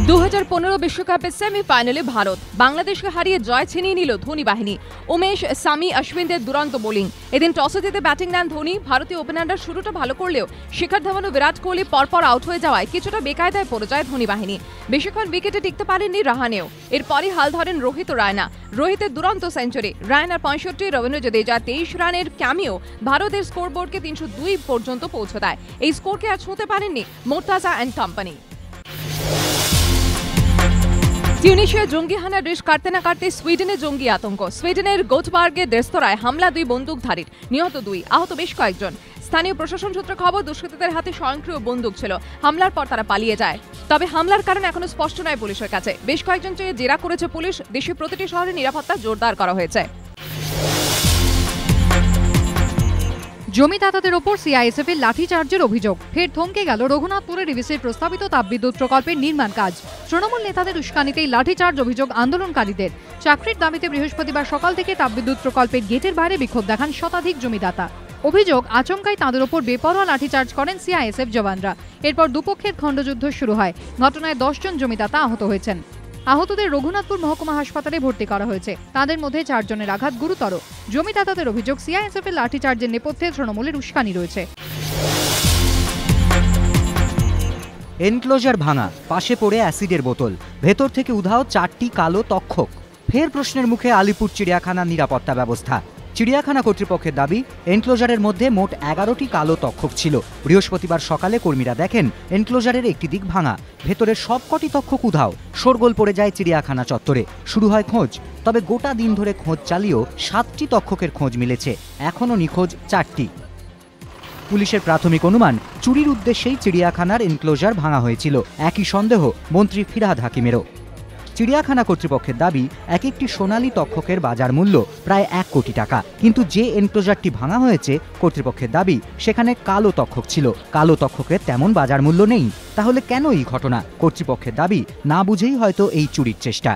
2015 বিশ্বকাপের সেমিফাইনালে ভারত বাংলাদেশকে হারিয়ে জয় ছিনিয়ে নিল ধোনি বাহিনী। উমেশ, সামি, অশ্বিনদের দুরন্ত বোলিং। এদিন টসে জিতে ব্যাটিং নেন ধোনি। ভারতীয় ওপেনাররা শুরুটা ভালো করলেও শিখর ধাওয়ান ও বিরাট কোহলি পরপর আউট হয়ে যাওয়ায় কিছুটা বেকায়দায় পড়ে যায় ধোনি বাহিনী। বেশিক্ষণ উইকেটে টিকতে পারেননি রাহানেও। এরপরই হাল ধরেন রোহিত ও রায়না। রোহিতের দুরন্ত সেঞ্চুরি, রায়নার 65, রবীন্দ্র জাদেজার 23 রানের ক্যামিও ভারতের স্কোরবোর্ডকে 302 পর্যন্ত পৌঁছে দেয়। এই স্কোরকে আর ছুঁতে পারেননি মোর্তাজা অ্যান্ড কোম্পানি। টিউনিশিয়া জঙ্গি হানার রেশ কাটতে না কাটতে সুইডেনে জঙ্গি আতঙ্ক। সুইডেনের গোথবার্গের রেস্তোরাঁয় হামলা 2 বন্দুকধারীর, নিহত 2, আহত বেশ কয়েকজন। স্থানীয় প্রশাসন সূত্রে খবর, দুষ্কৃতীদের হাতে স্বয়ংক্রিয় বন্দুক ছিল। হামলার পর তারা পালিয়ে যায়। তবে হামলার কারণ এখনো স্পষ্ট নয় পুলিশের কাছে। বেশ কয়েকজন চেয়ে জেরা করেছে পুলিশ। দেশের প্রতিটি শহরে নিরাপত্তা জোরদার করা হয়েছে। জমিদাতাদের ওপর সিআইএসএফ এর লাঠিচার্জের অভিযোগ। ফের থমকে গেল রঘুনাথপুরে রিভিসির প্রস্তাবিত তাপবিদ্যুৎ প্রকল্পের নির্মাণ কাজ। তৃণমূল নেতাদের উস্কানিতেই লাঠিচার্জ অভিযোগ আন্দোলনকারীদের। চাকরির দাবিতে বৃহস্পতিবার সকাল থেকে তাপবিদ্যুৎ প্রকল্পের গেটের বাইরে বিক্ষোভ দেখান শতাধিক জমিদাতা। অভিযোগ, আচমকাই তাঁদের ওপর বেপরোয়া লাঠিচার্জ করেন সিআইএসএফ জওয়ানরা। এরপর দুপক্ষের খণ্ডযুদ্ধ শুরু হয়। ঘটনায় 10 জন জমিদাতা আহত হয়েছেন। আহতদের রঘুনাথপুর মহকুমা হাসপাতালে ভর্তি করা হয়েছে। তাদের মধ্যে 4 জনের আঘাত গুরুতর। জমিদাতাদের অভিযোগ, সিআইএসএফ এর লাঠিচার্জের নেপথ্যে তৃণমূলের উস্কানি রয়েছে। এনক্লোজার ভাঙা, পাশে পড়ে অ্যাসিডের বোতল, ভেতর থেকে উধাও 4টি কালো তক্ষক। ফের প্রশ্নের মুখে আলিপুর চিড়িয়াখানার নিরাপত্তা ব্যবস্থা। চিড়িয়াখানা কর্তৃপক্ষের দাবি, এনক্লোজারের মধ্যে মোট 11টি কালো তক্ষক ছিল। বৃহস্পতিবার সকালে কর্মীরা দেখেন এনক্লোজারের একটি দিক ভাঙা, ভেতরের সবকটি তক্ষক উধাও। শোরগোল পড়ে যায় চিড়িয়াখানা চত্বরে। শুরু হয় খোঁজ। তবে গোটা দিন ধরে খোঁজ চালিয়েও 7টি তক্ষকের খোঁজ মিলেছে। এখনও নিখোঁজ 4টি। পুলিশের প্রাথমিক অনুমান, চুরির উদ্দেশ্যেই চিড়িয়াখানার এনক্লোজার ভাঙা হয়েছিল। একই সন্দেহ মন্ত্রী ফিরহাদ হাকিমেরও। চিড়িয়াখানা কর্তৃপক্ষের দাবি, এক একটি সোনালী তক্ষকের বাজার মূল্য প্রায় 1 কোটি টাকা। কিন্তু যে এনক্লোজারটি ভাঙা হয়েছে, কর্তৃপক্ষের দাবি সেখানে কালো তক্ষক ছিল। কালো তক্ষকের তেমন বাজার মূল্য নেই। তাহলে কেন এই ঘটনা? কর্তৃপক্ষের দাবি, না বুঝেই হয়তো এই চুরির চেষ্টা।